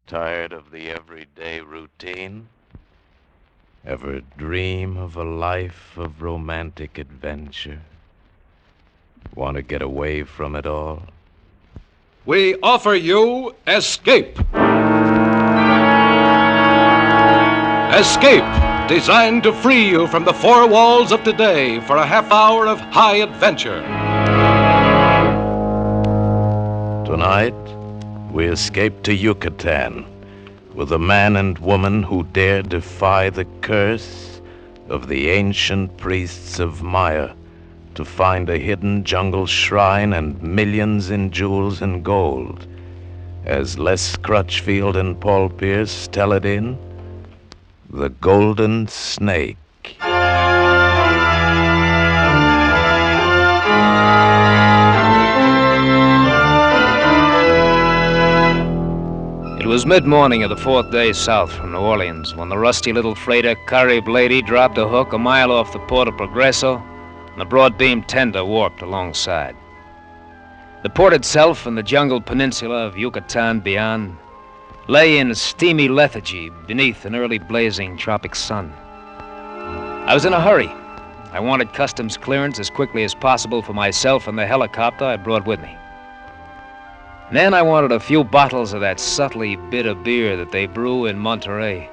Tired of the everyday routine? Ever dream of a life of romantic adventure? Want to get away from it all? We offer you Escape. Escape, designed to free you from the four walls of today for a half hour of high adventure. Tonight, we escape to Yucatan with a man and woman who dare defy the curse of the ancient priests of Maya to find a hidden jungle shrine and millions in jewels and gold. As Les Crutchfield and Paul Pierce tell it in The Golden Snake. It was mid-morning of the fourth day south from New Orleans when the rusty little freighter Carib Lady dropped a hook a mile off the port of Progreso and the broad-beam tender warped alongside. The port itself and the jungle peninsula of Yucatan beyond lay in steamy lethargy beneath an early blazing tropic sun. I was in a hurry. I wanted customs clearance as quickly as possible for myself and the helicopter I brought with me. And then I wanted a few bottles of that subtly bitter beer that they brew in Monterey.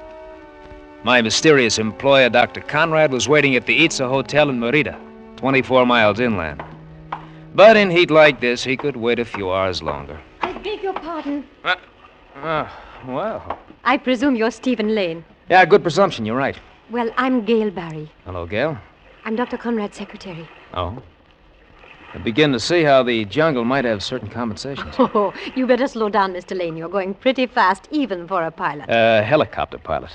My mysterious employer, Dr. Conrad, was waiting at the Itza Hotel in Merida, 24 miles inland. But in heat like this, he could wait a few hours longer. I beg your pardon. Well. I presume you're Stephen Lane. Yeah, good presumption, you're right. Well, I'm Gail Barry. Hello, Gail. I'm Dr. Conrad's secretary. Oh? I begin to see how the jungle might have certain compensations. Oh, you better slow down, Mr. Lane. You're going pretty fast, even for a pilot. Helicopter pilot.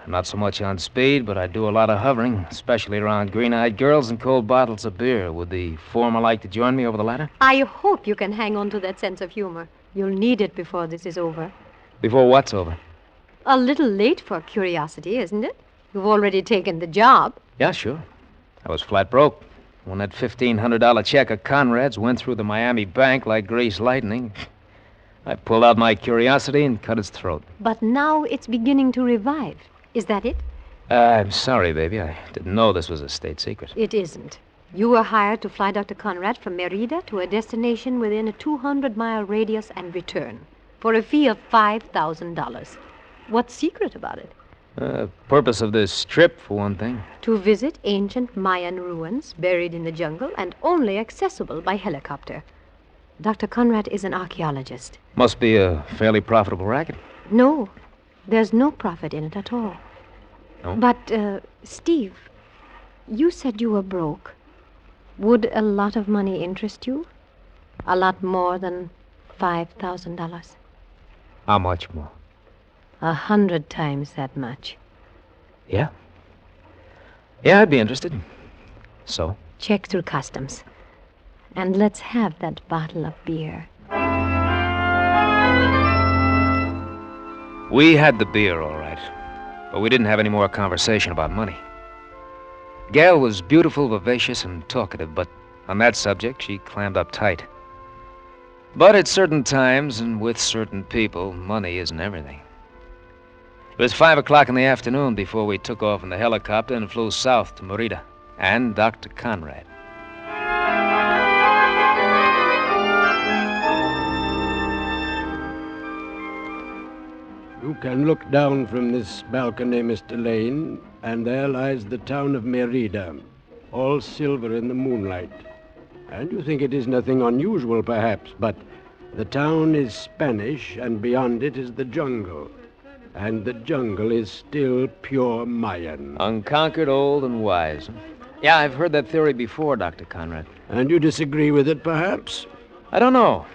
Not so much on speed, but I do a lot of hovering, especially around green-eyed girls and cold bottles of beer. Would the former like to join me over the ladder? I hope you can hang on to that sense of humor. You'll need it before this is over. Before what's over? A little late for curiosity, isn't it? You've already taken the job. Yeah, sure. I was flat broke. When that $1,500 check of Conrad's went through the Miami bank like greased lightning, I pulled out my curiosity and cut its throat. But now it's beginning to revive. Is that it? I'm sorry, baby. I didn't know this was a state secret. It isn't. You were hired to fly Dr. Conrad from Merida to a destination within a 200-mile radius and return for a fee of $5,000. What's secret about it? Purpose of this trip, for one thing. To visit ancient Mayan ruins buried in the jungle and only accessible by helicopter. Dr. Conrad is an archaeologist. Must be a fairly profitable racket. No, there's no profit in it at all. No? But, Steve, you said you were broke. Would a lot of money interest you? A lot more than $5,000? How much more? 100 times that much. Yeah? Yeah, I'd be interested. So? Check through customs. And let's have that bottle of beer. We had the beer, all right. But we didn't have any more conversation about money. Gail was beautiful, vivacious, and talkative, but on that subject, she clammed up tight. But at certain times and with certain people, money isn't everything. It was 5 o'clock in the afternoon before we took off in the helicopter and flew south to Merida and Dr. Conrad. You can look down from this balcony, Mr. Lane, and there lies the town of Merida, all silver in the moonlight. And you think it is nothing unusual, perhaps, but the town is Spanish, and beyond it is the jungle. And the jungle is still pure Mayan. Unconquered, old, and wise. Yeah, I've heard that theory before, Dr. Conrad. And you disagree with it, perhaps? I don't know.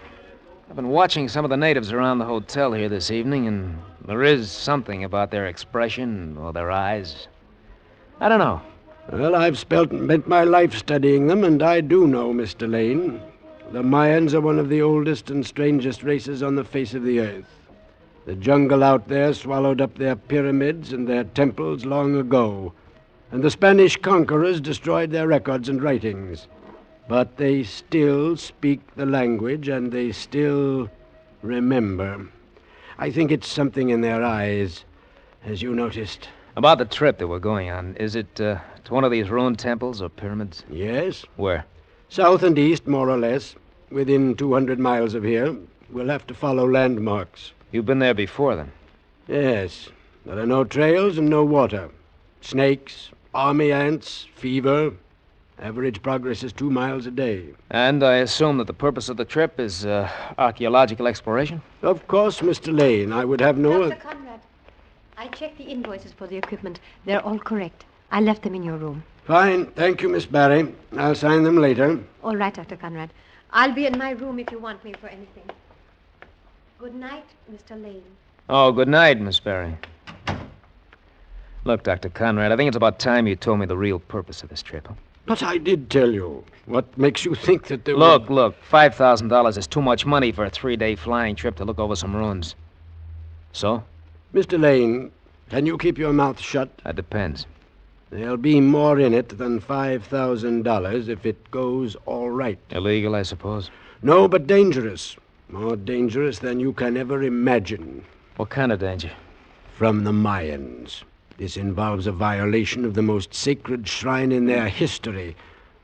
I've been watching some of the natives around the hotel here this evening, and there is something about their expression or their eyes. I don't know. Well, I've spent my life studying them, and I do know, Mr. Lane. The Mayans are one of the oldest and strangest races on the face of the earth. The jungle out there swallowed up their pyramids and their temples long ago, and the Spanish conquerors destroyed their records and writings. But they still speak the language, and they still remember. I think it's something in their eyes, as you noticed. About the trip that we're going on, is it to one of these ruined temples or pyramids? Yes? Where? South and east, more or less. Within 200 miles of here. We'll have to follow landmarks. You've been there before, then? Yes. There are no trails and no water. Snakes, army ants, fever. Average progress is 2 miles a day. And I assume that the purpose of the trip is archaeological exploration? Of course, Mr. Lane. I would have no... Dr. Conrad, I checked the invoices for the equipment. They're all correct. I left them in your room. Fine. Thank you, Miss Barry. I'll sign them later. All right, Dr. Conrad. I'll be in my room if you want me for anything. Good night, Mr. Lane. Oh, good night, Miss Barry. Look, Dr. Conrad, I think it's about time you told me the real purpose of this trip. Huh? But I did tell you. What makes you think that there Look, $5,000 is too much money for a 3-day flying trip to look over some ruins. So? Mr. Lane, can you keep your mouth shut? That depends. There'll be more in it than $5,000 if it goes all right. Illegal, I suppose? No, but dangerous. More dangerous than you can ever imagine. What kind of danger? From the Mayans. This involves a violation of the most sacred shrine in their history,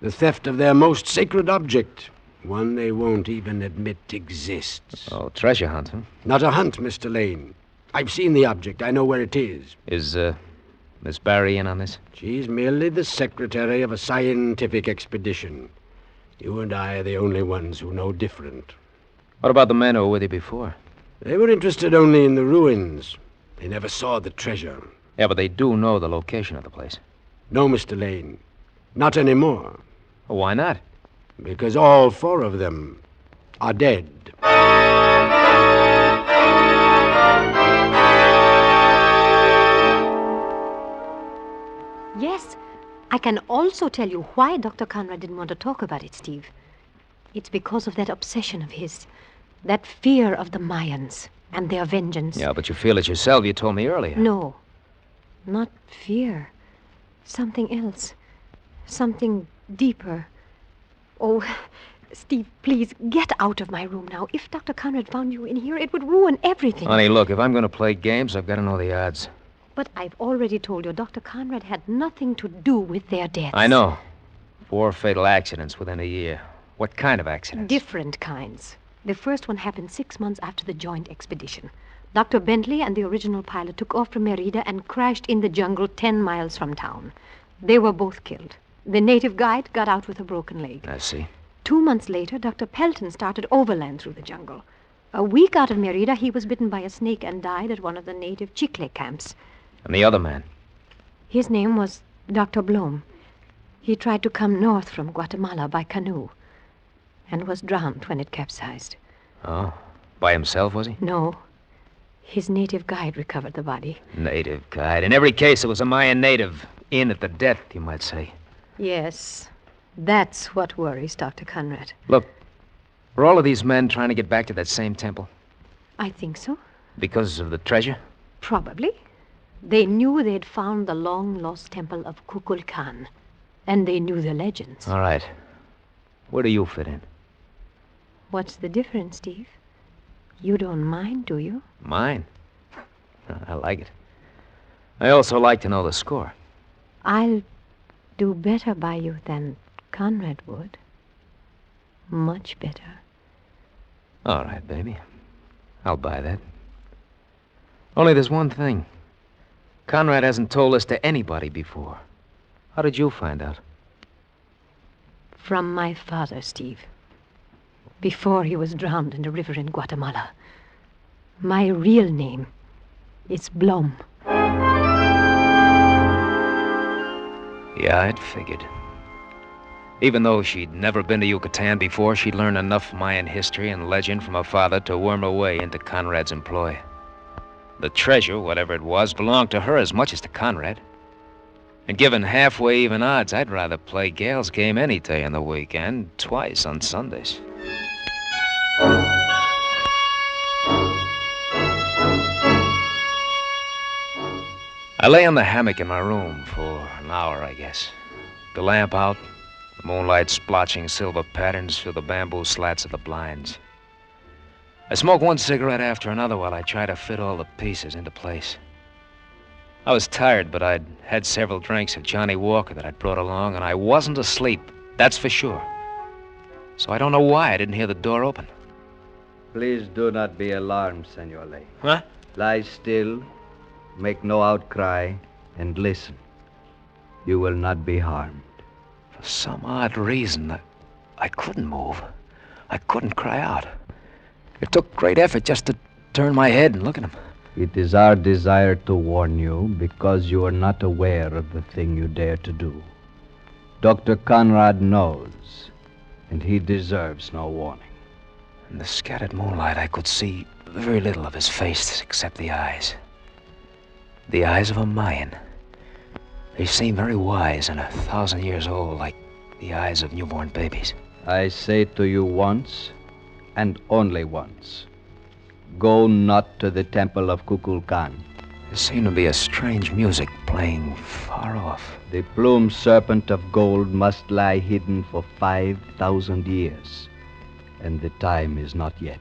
the theft of their most sacred object, one they won't even admit exists. Oh, treasure hunt, huh? Not a hunt, Mr. Lane. I've seen the object. I know where it is. Is, Miss Barry in on this? She's merely the secretary of a scientific expedition. You and I are the only ones who know different. What about the men who were with you before? They were interested only in the ruins. They never saw the treasure. Yeah, but they do know the location of the place. No, Mr. Lane. Not anymore. Well, why not? Because all 4 of them are dead. Yes, I can also tell you why Dr. Conrad didn't want to talk about it, Steve. It's because of that obsession of his, that fear of the Mayans and their vengeance. Yeah, but you feel it yourself. You told me earlier. No, not fear. Something else. Something deeper. Oh, Steve, please, get out of my room now. If Dr. Conrad found you in here, it would ruin everything. Honey, look, if I'm going to play games, I've got to know the odds. But I've already told you Dr. Conrad had nothing to do with their deaths. I know. 4 fatal accidents within a year. What kind of accidents? Different kinds. The first one happened 6 months after the joint expedition. Dr. Bentley and the original pilot took off from Merida and crashed in the jungle 10 miles from town. They were both killed. The native guide got out with a broken leg. I see. 2 months later, Dr. Pelton started overland through the jungle. A week out of Merida, he was bitten by a snake and died at one of the native Chicle camps. And the other man? His name was Dr. Blom. He tried to come north from Guatemala by canoe and was drowned when it capsized. Oh, by himself, was he? No. His native guide recovered the body. Native guide. In every case, it was a Mayan native. In at the death, you might say. Yes. That's what worries Dr. Conrad. Look, were all of these men trying to get back to that same temple? I think so. Because of the treasure? Probably. They knew they'd found the long-lost temple of Kukulkan, and they knew the legends. All right. Where do you fit in? What's the difference, Steve? You don't mind, do you? Mine? I like it. I also like to know the score. I'll do better by you than Conrad would. Much better. All right, baby. I'll buy that. Only there's one thing. Conrad hasn't told this to anybody before. How did you find out? From my father, Steve. Before he was drowned in the river in Guatemala. My real name is Blom. Yeah, I'd figured. Even though she'd never been to Yucatan before, she'd learned enough Mayan history and legend from her father to worm her way into Conrad's employ. The treasure, whatever it was, belonged to her as much as to Conrad. And given halfway even odds, I'd rather play Gail's game any day in the week, and twice on Sundays. I lay on the hammock in my room for an hour, I guess. The lamp out, the moonlight splotching silver patterns through the bamboo slats of the blinds. I smoked one cigarette after another while I tried to fit all the pieces into place. I was tired, but I'd had several drinks of Johnny Walker that I'd brought along, and I wasn't asleep, that's for sure. So I don't know why I didn't hear the door open. Please do not be alarmed, Senor Lane. Huh? Lie still, make no outcry, and listen. You will not be harmed. For some odd reason, I couldn't move. I couldn't cry out. It took great effort just to turn my head and look at him. It is our desire to warn you because you are not aware of the thing you dare to do. Dr. Conrad knows, and he deserves no warning. In the scattered moonlight, I could see very little of his face except the eyes. The eyes of a Mayan. They seem very wise and 1,000 years old, like the eyes of newborn babies. I say to you once, and only once, go not to the temple of Kukulkan. There seemed to be a strange music playing far off. The plumed serpent of gold must lie hidden for 5,000 years, and the time is not yet.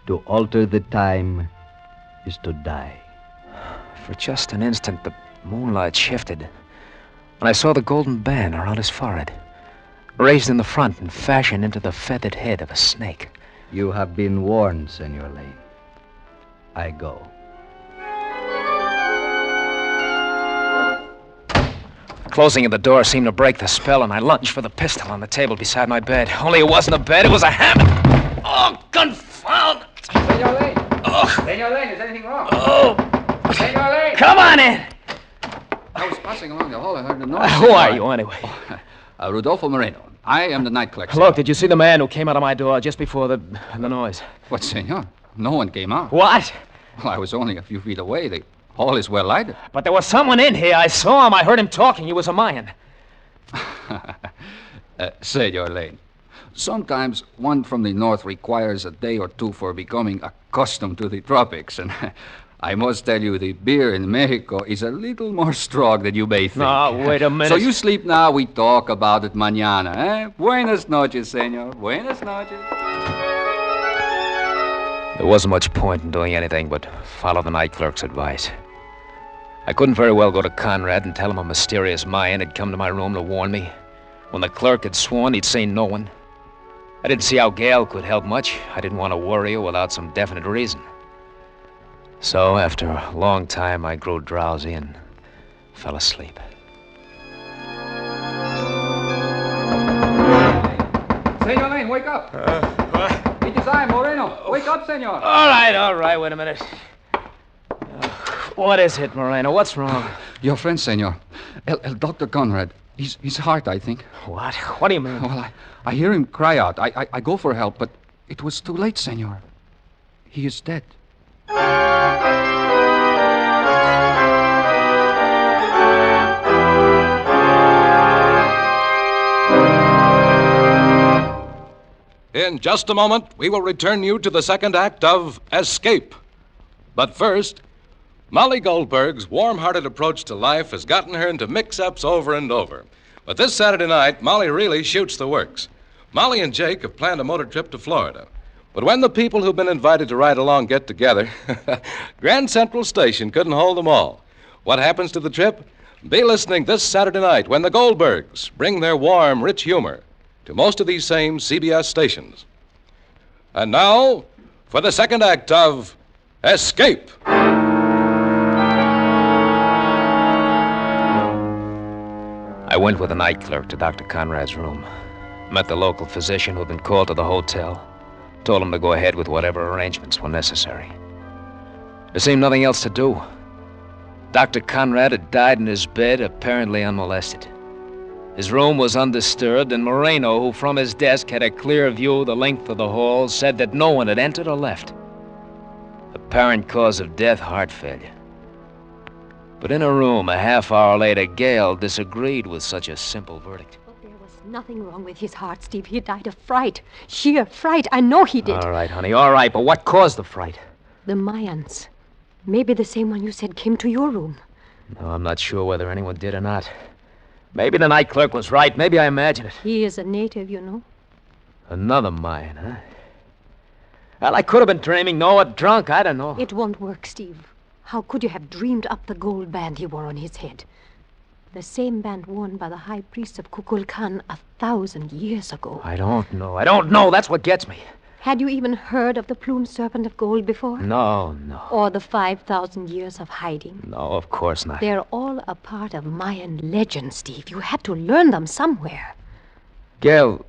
To alter the time is to die. For just an instant, the moonlight shifted, and I saw the golden band around his forehead, raised in the front and fashioned into the feathered head of a snake. You have been warned, Senor Lane. I go. The closing of the door seemed to break the spell, and I lunged for the pistol on the table beside my bed. Only it wasn't a bed, it was a hammer. Oh, confound it! Senor Lane! Oh. Senor Lane, is anything wrong? Oh! Senor Lane! Come on in! I was passing along the hall. I heard the noise. Who are you, anyway? Rodolfo Moreno. I am the night clerk. Look, did you see the man who came out of my door just before the noise? What, senor? No one came out. What? Well, I was only a few feet away. The hall is well lighted. But there was someone in here. I saw him. I heard him talking. He was a Mayan. Senor Lane, sometimes one from the north requires a day or two for becoming accustomed to the tropics, and I must tell you, the beer in Mexico is a little more strong than you may think. No, wait a minute. So you sleep now, we talk about it mañana, eh? Buenas noches, senor. Buenas noches. There wasn't much point in doing anything but follow the night clerk's advice. I couldn't very well go to Conrad and tell him a mysterious Mayan had come to my room to warn me, when the clerk had sworn he'd seen no one. I didn't see how Gail could help much. I didn't want to worry her without some definite reason. So, after a long time, I grew drowsy and fell asleep. Senor Lane, wake up. What? It is I, Moreno. Wake up, senor. All right, wait a minute. What is it, Moreno? What's wrong? Your friend, senor. El Dr. Conrad. His heart, I think. What? What do you mean? Well, I hear him cry out. I go for help, but it was too late, senor. He is dead. In just a moment, we will return you to the second act of Escape. But first, Molly Goldberg's warm-hearted approach to life has gotten her into mix-ups over and over. But this Saturday night, Molly really shoots the works. Molly and Jake have planned a motor trip to Florida. But when the people who've been invited to ride along get together, Grand Central Station couldn't hold them all. What happens to the trip? Be listening this Saturday night when the Goldbergs bring their warm, rich humor to most of these same CBS stations. And now, for the second act of Escape. I went with the night clerk to Dr. Conrad's room. Met the local physician who had been called to the hotel. Told him to go ahead with whatever arrangements were necessary. There seemed nothing else to do. Dr. Conrad had died in his bed, apparently unmolested. His room was undisturbed, and Moreno, who from his desk had a clear view of the length of the hall, said that no one had entered or left. Apparent cause of death, heart failure. But in a room a half hour later, Gail disagreed with such a simple verdict. There was nothing wrong with his heart, Steve. He died of fright. Sheer fright. I know he did. All right, honey, all right, but what caused the fright? The Mayans. Maybe the same one you said came to your room. No, I'm not sure whether anyone did or not. Maybe the night clerk was right. Maybe I imagined it. He is a native, you know. Another Mayan, huh? Well, I could have been dreaming, or drunk. I don't know. It won't work, Steve. How could you have dreamed up the gold band he wore on his head? The same band worn by the high priest of Kukulkan 1,000 years ago. I don't know. That's what gets me. Had you even heard of the plumed serpent of gold before? No. Or the 5,000 years of hiding? No, of course not. They're all a part of Mayan legend, Steve. You had to learn them somewhere. Gail,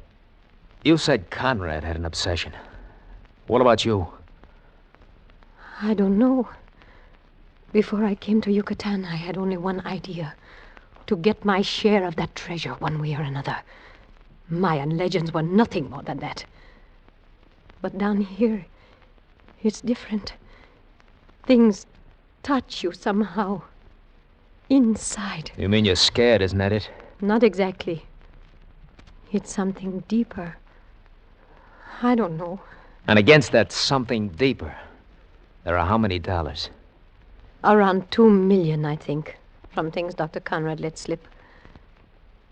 you said Conrad had an obsession. What about you? I don't know. Before I came to Yucatan, I had only one idea. To get my share of that treasure one way or another. Mayan legends were nothing more than that. But down here, it's different. Things touch you somehow. Inside. You mean you're scared, isn't that it? Not exactly. It's something deeper. I don't know. And against that something deeper, there are how many dollars? Around 2 million, I think, from things Dr. Conrad let slip.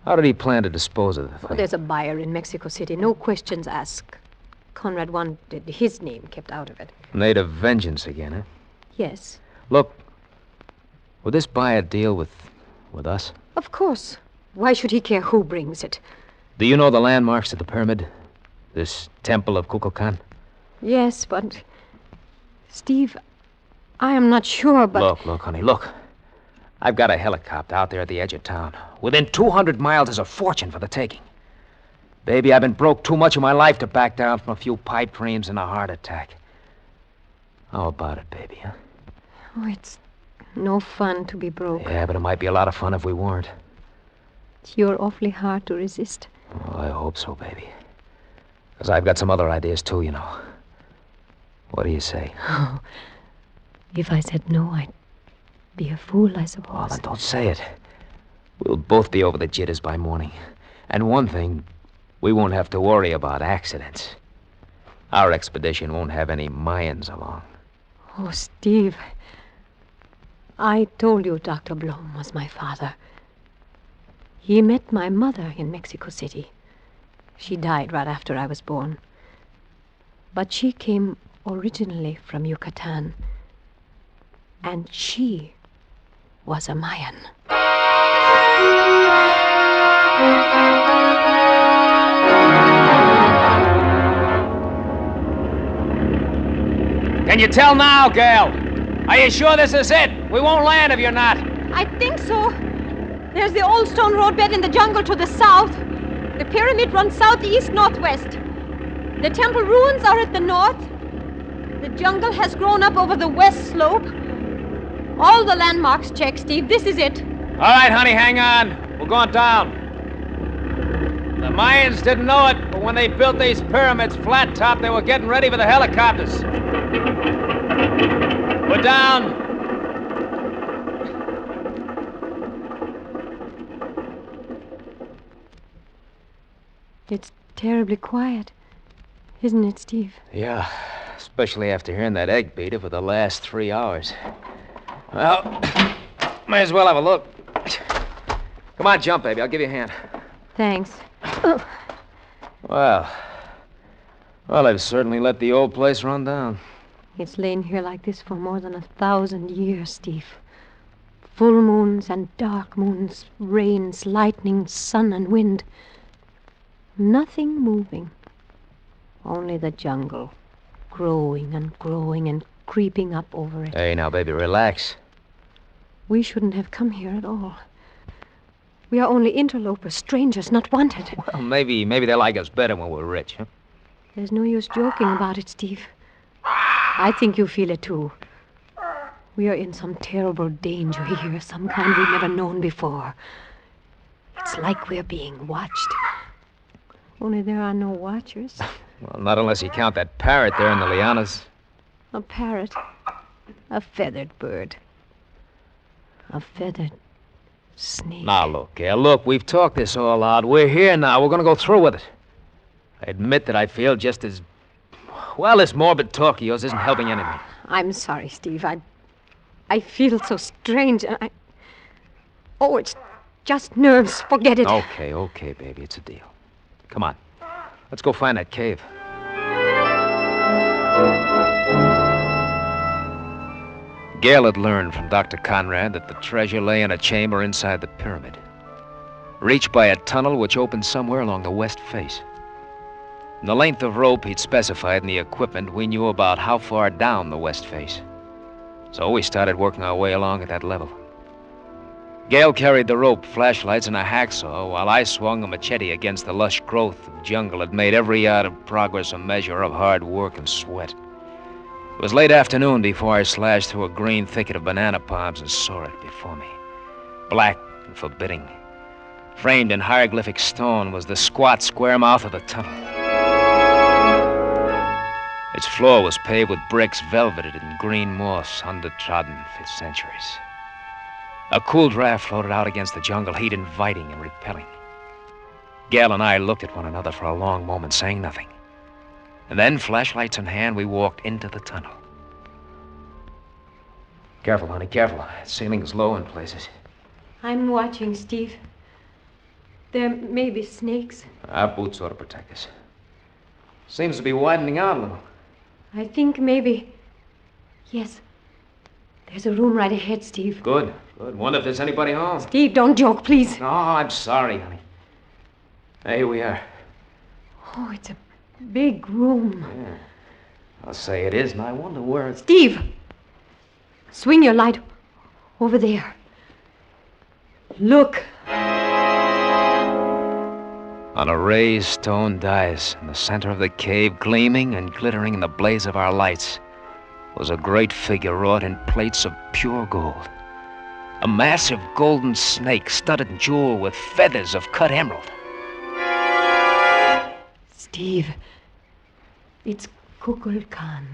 How did he plan to dispose of the thing? There's a buyer in Mexico City. No questions asked. Conrad wanted his name kept out of it. Native vengeance again, huh? Yes. Look, would this buyer deal with us? Of course. Why should he care who brings it? Do you know the landmarks of the pyramid? This temple of Kukulkan? Yes, but... Steve, I am not sure, but... Look, honey, look. I've got a helicopter out there at the edge of town. Within 200 miles is a fortune for the taking. Baby, I've been broke too much of my life to back down from a few pipe dreams and a heart attack. How about it, baby, huh? Oh, it's no fun to be broke. Yeah, but it might be a lot of fun if we weren't. You're awfully hard to resist. Oh, I hope so, baby. Because I've got some other ideas, too, you know. What do you say? Oh, if I said no, I'd be a fool, I suppose. Oh, then don't say it. We'll both be over the jitters by morning. And one thing, we won't have to worry about accidents. Our expedition won't have any Mayans along. Oh, Steve. I told you Dr. Blom was my father. He met my mother in Mexico City. She died right after I was born. But she came originally from Yucatan. And she was a Mayan. Can you tell now, Gail? Are you sure this is it? We won't land if you're not. I think so. There's the old stone roadbed in the jungle to the south. The pyramid runs southeast-northwest. The temple ruins are at the north. The jungle has grown up over the west slope. All the landmarks check, Steve. This is it. All right, honey, hang on. We're going down. The Mayans didn't know it, but when they built these pyramids flat top, they were getting ready for the helicopters. We're down. It's terribly quiet, isn't it, Steve? Yeah, especially after hearing that egg beater for the last 3 hours. Well, may as well have a look. Come on, jump, baby. I'll give you a hand. Thanks. Well, they've certainly let the old place run down. It's lain here like this for more than 1,000 years, Steve. Full moons and dark moons, rains, lightning, sun and wind. Nothing moving. Only the jungle, growing and growing and creeping up over it. Hey, now, baby, relax. We shouldn't have come here at all. We are only interlopers, strangers, not wanted. Well, maybe they like us better when we're rich, huh? There's no use joking about it, Steve. I think you feel it, too. We are in some terrible danger here, some kind we've never known before. It's like we're being watched. Only there are no watchers. Well, not unless you count that parrot there in the lianas. A parrot. A feathered bird. A feathered snake. Now, look, Gail, look, we've talked this all out. We're here now. We're going to go through with it. I admit that I feel just as... Well, this morbid talk of yours isn't helping anything. I'm sorry, Steve. I feel so strange. Oh, it's just nerves. Forget it. Okay, baby. It's a deal. Come on. Let's go find that cave. Gail had learned from Dr. Conrad that the treasure lay in a chamber inside the pyramid, reached by a tunnel which opened somewhere along the west face. And the length of rope he'd specified in the equipment, we knew about how far down the west face. So we started working our way along at that level. Gail carried the rope, flashlights, and a hacksaw, while I swung a machete against the lush growth of jungle that made every yard of progress a measure of hard work and sweat. It was late afternoon before I slashed through a green thicket of banana palms and saw it before me. Black and forbidding. Framed in hieroglyphic stone was the squat, square mouth of the tunnel. Its floor was paved with bricks velveted in green moss, undertrodden for centuries. A cool draft floated out against the jungle heat, inviting and repelling. Gail and I looked at one another for a long moment, saying nothing. And then, flashlights in hand, we walked into the tunnel. Careful, honey, careful. The ceiling's low in places. I'm watching, Steve. There may be snakes. Our boots ought to protect us. Seems to be widening out a little. I think maybe... Yes. There's a room right ahead, Steve. Good, good. Wonder if there's anybody home. Steve, don't joke, please. No, I'm sorry, honey. Hey, here we are. Oh, it's a big room. Yeah. I'll say it is, and I wonder where it's... Steve! Swing your light over there. Look. On a raised stone dais in the center of the cave, gleaming and glittering in the blaze of our lights, was a great figure wrought in plates of pure gold. A massive golden snake studded and jeweled with feathers of cut emerald. Steve, it's Kukulkan,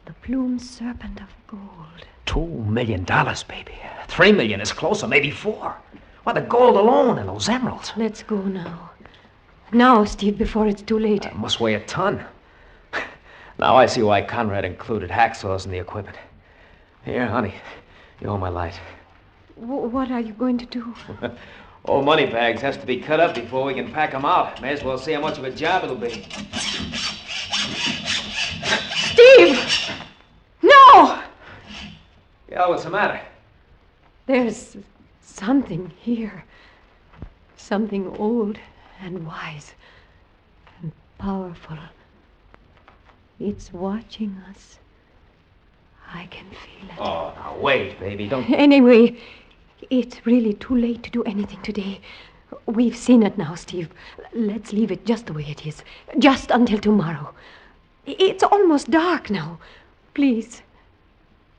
the plumed serpent of gold. $2 million, baby. $3 million is closer, maybe $4 million. Why, the gold alone and those emeralds. Let's go now. Now, Steve, before it's too late. It must weigh a ton. Now I see why Conrad included hacksaws in the equipment. Here, honey, you owe my light. What are you going to do? Old money bags has to be cut up before we can pack them out. May as well see how much of a job it'll be. Steve! No! Yeah, what's the matter? There's something here. Something old and wise and powerful. It's watching us. I can feel it. Oh, now wait, baby, don't... Anyway, it's really too late to do anything today. We've seen it now, Steve. Let's leave it just the way it is. Just until tomorrow. It's almost dark now. Please.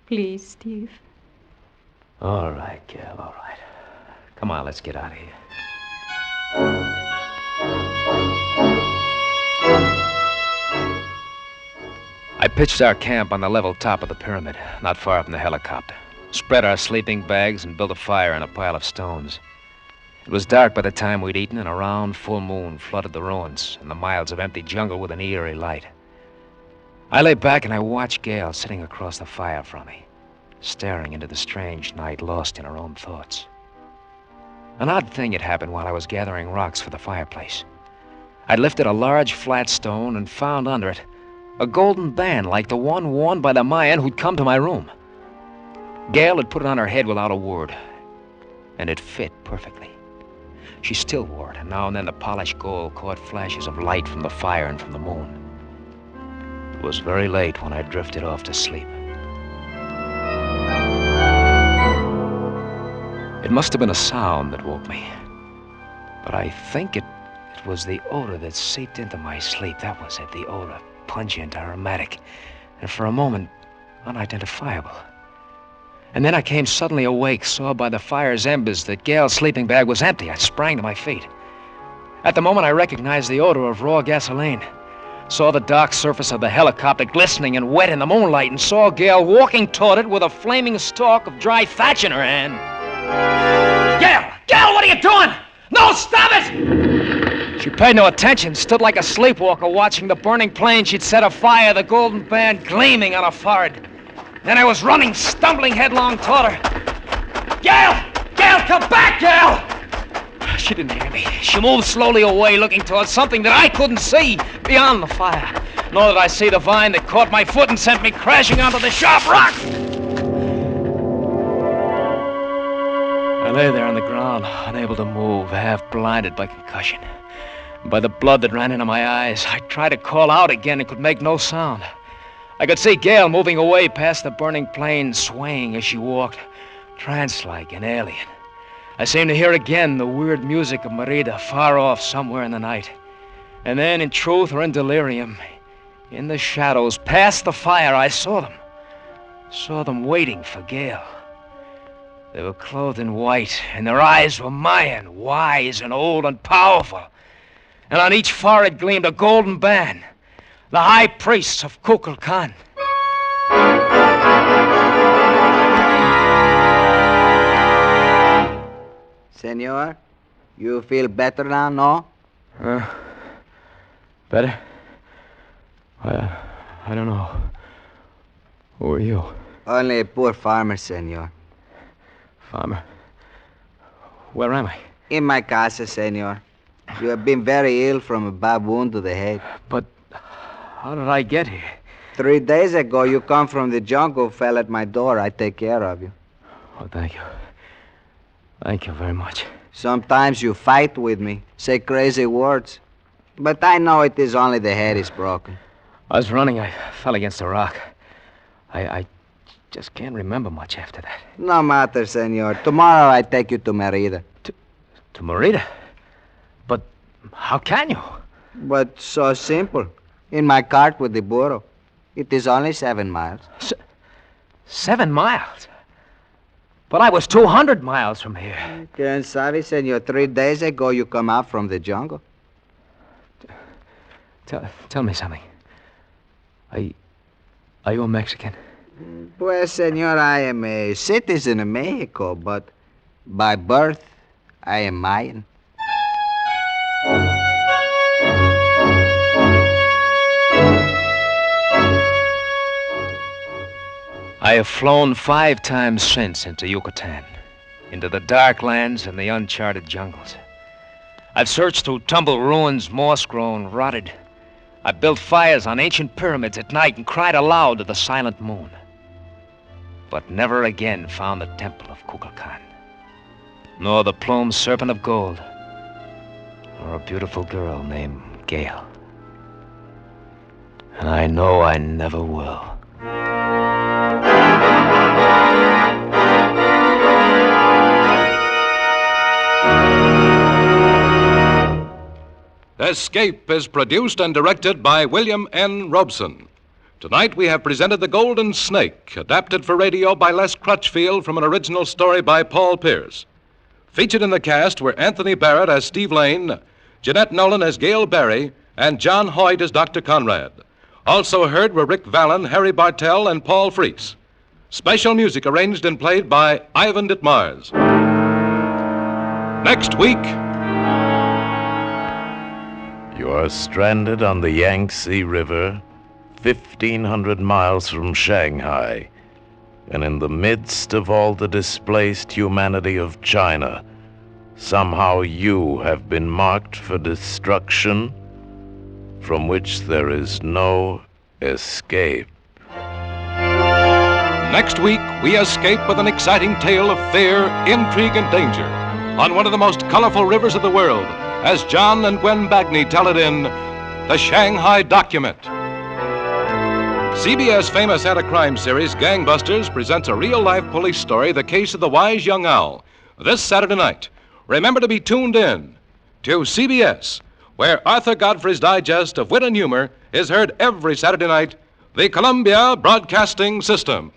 Please, Steve. All right, Gail, all right. Come on, let's get out of here. I pitched our camp on the level top of the pyramid, not far from the helicopter. Spread our sleeping bags and built a fire in a pile of stones. It was dark by the time we'd eaten, and a round full moon flooded the ruins and the miles of empty jungle with an eerie light. I lay back and I watched Gail sitting across the fire from me, staring into the strange night, lost in her own thoughts. An odd thing had happened while I was gathering rocks for the fireplace. I'd lifted a large flat stone and found under it a golden band like the one worn by the Mayan who'd come to my room. Gail had put it on her head without a word, and it fit perfectly. She still wore it, and now and then the polished gold caught flashes of light from the fire and from the moon. It was very late when I drifted off to sleep. It must have been a sound that woke me, but I think it was the odor that seeped into my sleep. That was it, the odor, pungent, aromatic, and for a moment, unidentifiable. And then I came suddenly awake, saw by the fire's embers that Gail's sleeping bag was empty. I sprang to my feet. At the moment, I recognized the odor of raw gasoline. Saw the dark surface of the helicopter glistening and wet in the moonlight, and saw Gail walking toward it with a flaming stalk of dry thatch in her hand. Gail! Gail, what are you doing? No, stop it! She paid no attention, stood like a sleepwalker watching the burning plane she'd set afire, the golden band gleaming on her forehead. Then I was running, stumbling headlong toward her. Gail! Gail, come back, Gail! She didn't hear me. She moved slowly away, looking towards something that I couldn't see beyond the fire. nor did I see the vine that caught my foot and sent me crashing onto the sharp rock. I lay there on the ground, unable to move, half blinded by concussion. And by the blood that ran into my eyes, I tried to call out again and could make no sound. I could see Gail moving away past the burning plain, swaying as she walked, trance-like and alien. I seemed to hear again the weird music of Merida far off somewhere in the night. And then, in truth or in delirium, in the shadows, past the fire, I saw them. Saw them waiting for Gail. They were clothed in white, and their eyes were Mayan, wise and old and powerful. And on each forehead gleamed a golden band, the high priests of Kukulkan. Senor, you feel better now, no? Better? I don't know. Who are you? Only a poor farmer, senor. Farmer? Where am I? In my casa, senor. You have been very ill from a bad wound to the head. But how did I get here? 3 days ago, you come from the jungle, fell at my door. I take care of you. Oh, thank you. Thank you very much. Sometimes you fight with me, say crazy words. But I know it is only the head is broken. I was running. I fell against a rock. I just can't remember much after that. No matter, senor. Tomorrow I take you to Merida. To Merida? But how can you? But so simple. In my cart with the burro. It is only 7 miles. 7 miles? But I was 200 miles from here. Quien sabe, senor. 3 days ago you come out from the jungle. Tell me something. Are you a Mexican? Pues, senor, I am a citizen of Mexico, but by birth, I am Mayan. I have flown 5 times since into Yucatan, into the dark lands and the uncharted jungles. I've searched through tumbled ruins, moss-grown, rotted. I've built fires on ancient pyramids at night and cried aloud to the silent moon. But never again found the temple of Kukulkan, nor the plumed serpent of gold, nor a beautiful girl named Gail. And I know I never will. Escape is produced and directed by William N. Robeson. Tonight we have presented The Golden Snake, adapted for radio by Les Crutchfield from an original story by Paul Pierce. Featured in the cast were Anthony Barrett as Steve Lane, Jeanette Nolan as Gail Barry, and John Hoyt as Dr. Conrad. Also heard were Rick Vallon, Harry Bartell, and Paul Freese. Special music arranged and played by Ivan Ditmars. Next week... You are stranded on the Yangtze River, 1,500 miles from Shanghai, and in the midst of all the displaced humanity of China, somehow you have been marked for destruction from which there is no escape. Next week, we escape with an exciting tale of fear, intrigue, and danger on one of the most colorful rivers of the world, as John and Gwen Bagni tell it in The Shanghai Document. CBS famous anti-crime series Gangbusters presents a real-life police story, The Case of the Wise Young Owl, this Saturday night. Remember to be tuned in to CBS, where Arthur Godfrey's digest of wit and humor is heard every Saturday night, the Columbia Broadcasting System.